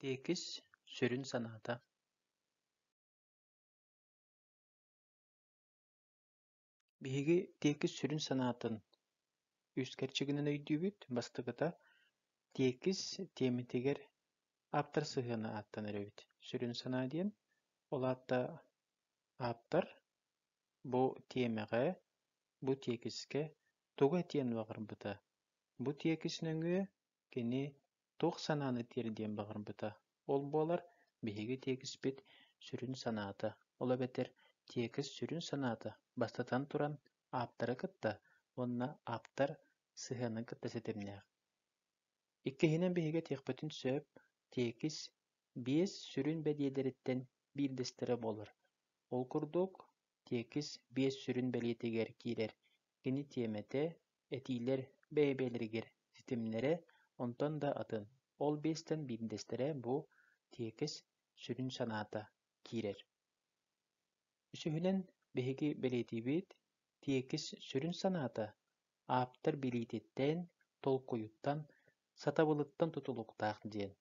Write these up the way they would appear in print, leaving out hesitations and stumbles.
Tekis sürün sanata. Bihigi tekis sürün sanatın üstkerçiginin öydübüt bastıgıta tekis temitiger aptar sıhhana attan eröbüt. Sürün sana diyen olatta aptar bu temege bu tekiske tuga tiyen bagırmbyta. Bu tekisnöňe keni tog sanany ter diyen bagırmbyta. Ol bolar bihigi tekis bit sürün sanata. Ola beter tekis sürün sanata. Bastatan turan aptara kıtta. Onna aptar sıhhany kıtta setemnäg. Ikkihinen bihige tekbetin söp tekis bies sürün bediyederitten bir destere bolar. Ol kurduk tekis bies sürün beliyetiger kirer. Kini temete etiler beybeleriger sistemlere ondan da atın. Ol besten bir destere bu tekis sürün sanata kirer. Üsühünen behigi beliyetibit tekis sürün sanata aptar beliyetitten tolkuyuttan satabılıttan tutuluktaq diyen.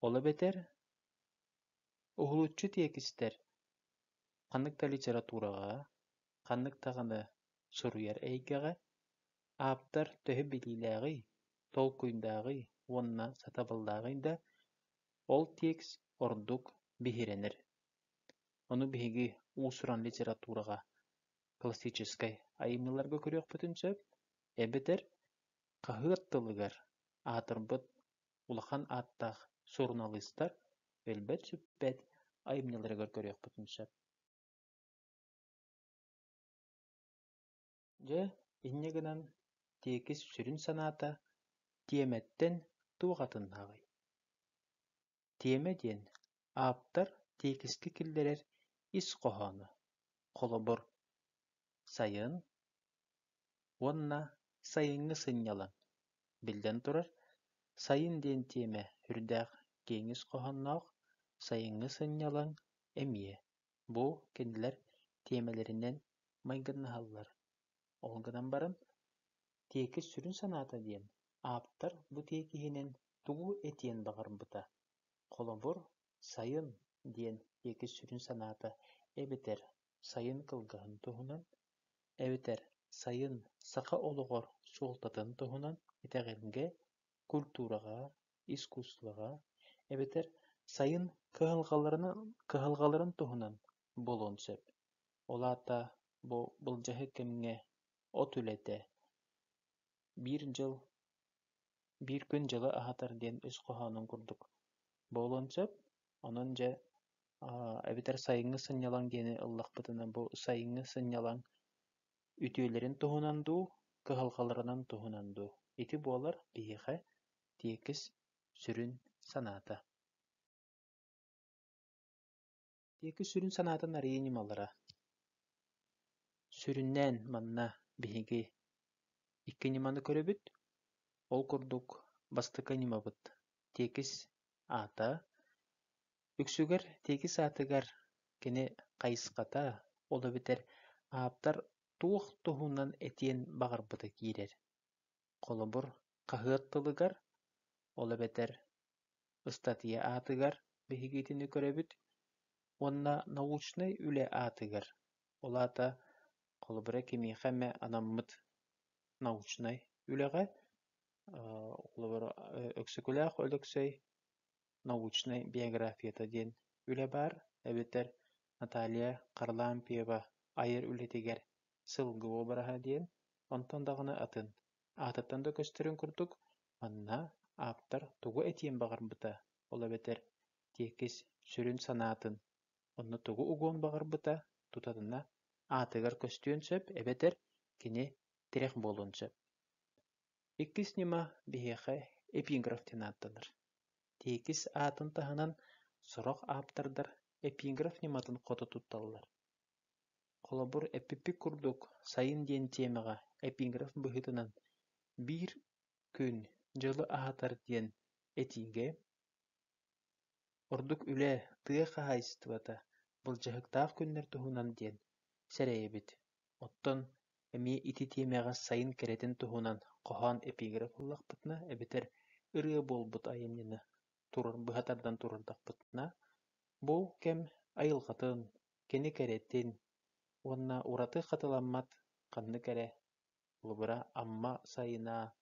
Ola beter uhulutçu tekisler kanıkta literaturaga, kanıkta gana suruyar eýgege aptar töhe bililägi, tolkuyundagy, wonna satabyldagy ol tekis orunduk bihirenir. Onu bihigi usuran literaturaga klassической aýymlylarga körýek bütünsek, ebeter kahyatdylygar atyrbyt ulahan attaq jurnalistler elbet süppet aýymlylara körýek bütünsek. Je inňeginden tekis sürün sanata tiemetten tugatyn hagy. Tieme diyen aptar tekiski kilderer is gohany, kolobur, sayın, wonna sayıňy sınýalan. Bilden turar, sayın diyen tieme hürdäq geňiz gohanok, sayıňy sınýalan emie. Bu kendiler tiemelerinden maýgynnahallar. Olgadan barın, tekis sürün sanata diyen aptar bu tekihinen tugu etiyen bagarmbyta. Kolobur, sayın diyen tekis sürün sanata ebeter sayın kılgahın tohunan, ebeter sayın saka olugor suoltatın tohunan etegelge kulturaga, iskusluga, ebeter sayın kıhılgaların tohunan bolon söp. Olata bu bıljahy kemňe ot ülete bir jyl bir gün jyly ahatar diyen öz gohanyň kurduk. Bolon söp, ononja ebeter sayıňy sınýalan diýeni ıllakbytyna bu sayıňy sınýalan ütüýelerin tohunandu, kıhılgalarынан tohunandu. Iti bolar bihe tekis sürün sanata. Tekis sürün sanata nariýy nimalara? Sürünnen manna bihigi iki nimany körebit. Ol kurduk bastyka nimabyt. Tekis ata, üksüger tekis atygar kene gaýsyskata, ola biter aptar tuğ tohundan etiyen bagarbyta kirer. Kolobur kahyatdylygar, ola beter ıstatia atygar bihigitini körebit. Onna naучный üle atygar. Olata kolobura kimi hemme anammyt naучный ülege olabara öksükülэх ölüksey научный биографията диэн üle bar. Ebeter Natalia Karlampieva ayır ületiger sılgı obaraha diyen ondan dağına atın. Atattan da gösterin kurduk. Manna aptar tugu etiyen bagarmbyta. Ola beter tekis sürün sanatın. Onu tugu ugon bagarmbyta tutadyna atygar köstüýen söp, ebeter kini direk bolun söp. Ikkis nima bihehe epigraf diýen atlanır. Tekis atın tahanan soraq aptarдар epigraf nimatyn koto tuttallar. Kolobur epipik kurduk sayın diyen temaga epigraf bıhıtınan bir gün jyly ahatar diyen etinge orduk üle tığa haýstybata bıljahıktaq günler tuhunan diyen sereyebit. Otton emi iti temaga sayın kereten tuhunan kohan epigraf ullakbytna ebeter ırığı bolbut ayemnini быһатардан турардахпытына, бу кем айылҕатын, кини кэриэтин, уонна ураты хатыламмат ханны кэрэ, улубура амма сайына,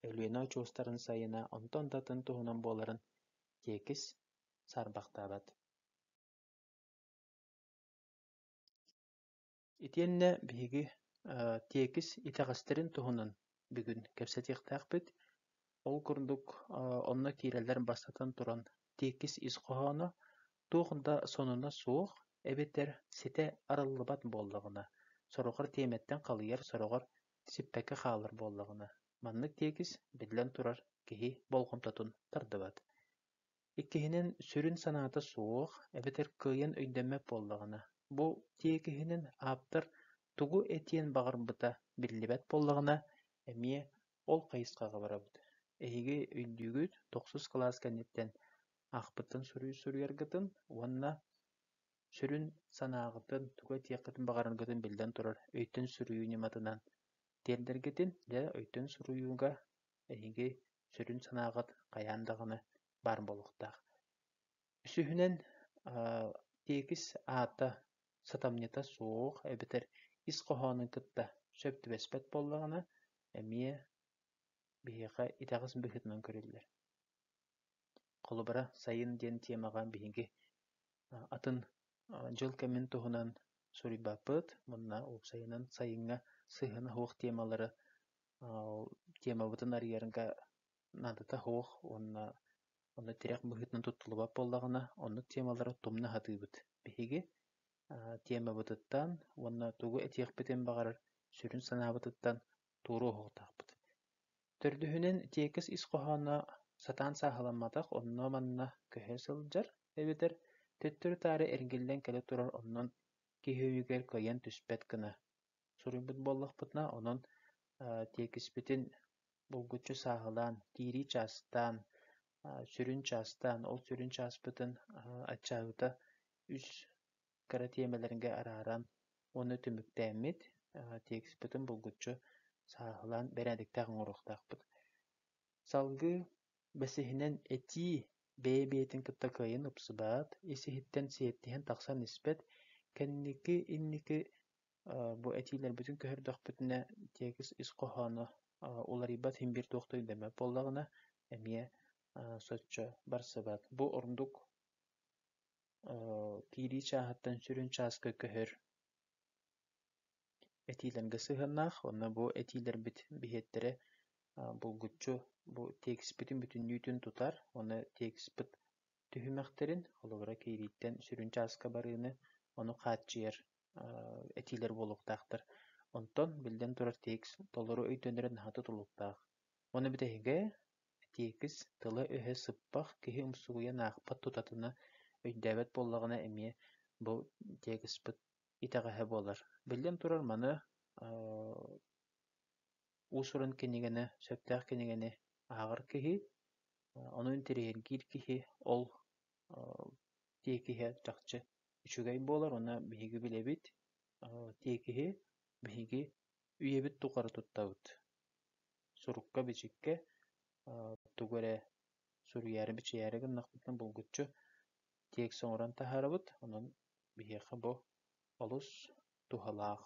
өлүөнэ очуустарын сайына онтон татын туһунан буоларын тиэкис саарбахтаабат. Итиэннэ биһиги тиэкис итэҕэстэрин туһунан бүгүн кэпсэтиэхтээхпит, ол курдук онно киирэллэр бастатан туран тиэкис ис-хоһооно туохунда сонуна суох эбитэр ситэ арыллыбат буоллаҕына, сороҕор тиэмэттэн халыйар сороҕор сиппэккэ хаалар буоллаҕына, маннык тиэкис биллэн турар киһи болҕомтотун тардыбат. Иккиһинин сүрүн санаата суох эбитэр кыайан өйдэммэп буоллаҕына, бу тиэкиһинин ааптар тугу этиэн баҕарбыта биллибэт буоллаҕына эмиэ ол хайысхаҕа барабыт. Эһиги өйдүүгүт 9 класс кэнниттэн аахпыттан суруйаргытын, уонна сүрүн санааҕытын тугу этиэххытын баҕараргытын билэн турар өйтөн суруйуу ньыматынан тиэллэргитин дьэ өйтөн суруйууга эһиги сүрүн санааҕыт хайаан даҕаны бар болохтаах. Үсүһүнэн тиэкис аата сатамньыта суох эбитэр ис-хоһоону кытта сөптүбэспэт буоллаҕына эмиэ биһиэхэ итэҕис быһытынан көрүллэр. Холобара сайын диэн тиэмаҕа биһиги атын дьыл кэмин туһунан суруйбаппыт, мунна уупсайынан сайыҥҥа сыыһына хуох тиэмалары тиэмабытын арыйарга надыта хуох онно тирэх быһытынан туттулубат буоллаҕына оннук тиэмалары тумна хатыыбыт. Биһиги тиэмабытыттан уонна тугу этиэхпитин баҕарар сүрүн санаабытыттан тууру уһуохтаахпыт. Төрдүһүнэн тиэкис ис-хоһооно сатаан сааһыламматах онно манна көһө сылдьар эбитэр төттөрү таары эргиллэн кэлэ турар оннон киһиүйүгэр кыайан түспэт гына суруйбут буоллахпытына, онон тиэкиспитин булгуччу сааһылаан тиирии чаастаан, сүрүн чаастаан, ол сүрүн чааспытын аччааыта үс кыра тиэмэлэргэ арааран уонна түмүктээммит тиэкиспитин булгуччу сааһылаан бэрээдиктээҕин оруохтаахпыт. Салгы бэсиһинэн этии бэйэ-биэтин кытта кыайан упсыбаат, исиһиттэн сиэттиһэн тахсан испэт, кэнники инники бу этиилэрбитин көһөрдөхпүтүнэ тиэкис ис-хоһооно уларыйбат химбир туохтуй дэмэ буоллаҕына эмиэ соччо барсыбат. Бу ордук тиирии чааһыттан сүрүн чааска көһөр этиилэргэ сыһыннаах, онно бу этиилэрбит биһиэттерэ булгуччу бу тиэкиспитин бүтүннүүтүн тутар, ону тиэкиспит түһүмэхтерин холобура киирииттэн сүрүн чааска барыыны ону хааччыйар этиилэр буолуктаахтар. Онтон билдэн турар тиэкис толору өйтөнөрө наһаты тулуктаах. Ону битэһигэ тиэкис тыла өһө сыппах киһи умсугуйа наахпат тутатына өйдөөбөт буоллаҕына эмиэ бу тиэкиспит итэҕэһэ буолар. Билдэн турар маны уусуран кинигэни, сөптөөх кинигэни ааҕар киһи, онун тирэйэргиир киһи ол тиэкиһэ чахчы үчүгэй буолар, уонна биһиги билэбит тиэкиһи биһиги үйэбит тухары туттабыт. Сурукка бичикке тугу эрэ суруйаары бичэйээри гыннахпытын булгуччу тиэк соҥорон таһаарабыт, онон биһиэхэ бу олус туһалаах.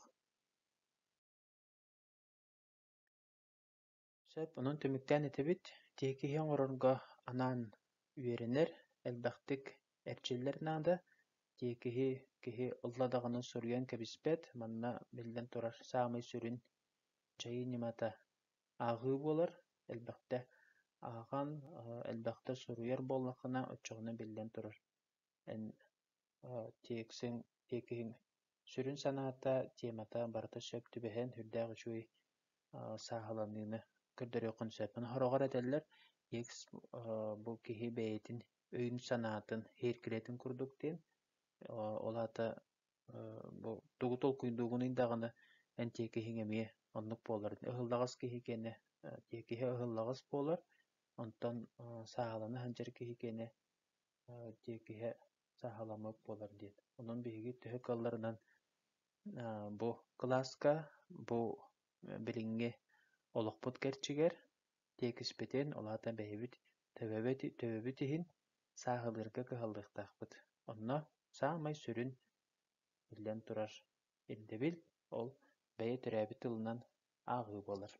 Сөп, онон түмүктээн этебит, тиэкиһи оҥорорго анаан үөрэнэр, элбэхтик эрдьиллэр наада, тиэкиһи киһи ылла суруйан кэбиспэт, манна билэн турар саамай сүрүн дьайы ньымата ааһыы буолар, элбэхтэ ааҕан, элбэхтэ суруйар буоллаххына оччоҕуна билэн турар. Эн тиэкиһин сүрүн санаата тиэмата барыта сөп түбэһэн хүрдээх үчүгэй сааһыланныыны көрдөрүөххүн сөп. Мына хороҕор этэллэр тиэкис бу киһи бэйэтин өйүн санаатын хэйиркилэтин курдук диэн, олаата бу тугу толкуйдуугунуй даҕаны эн тиэкиһиҥ эмиэ оннук буолар. Ыһыллаҕас киһи киэнэ тиэкиһи ыһыллаҕас буолар, онтон сааһыланы хандьар киһи киэнэ тиэкиһэ сааһыламмыт буолар диэн. Онон биһиги төһө калларынан бу класска бу билиҥҥи олохпут кэрчигэр тиэкиспитин олаата бэйэбит Төбөбүт иһин сааһылыырга кыһаллыахтаахпыт. Онно саамай сүрүн биллэн турар. Илдэбил ол бэйэ төрөөбүт ылынан ааҕыы буолар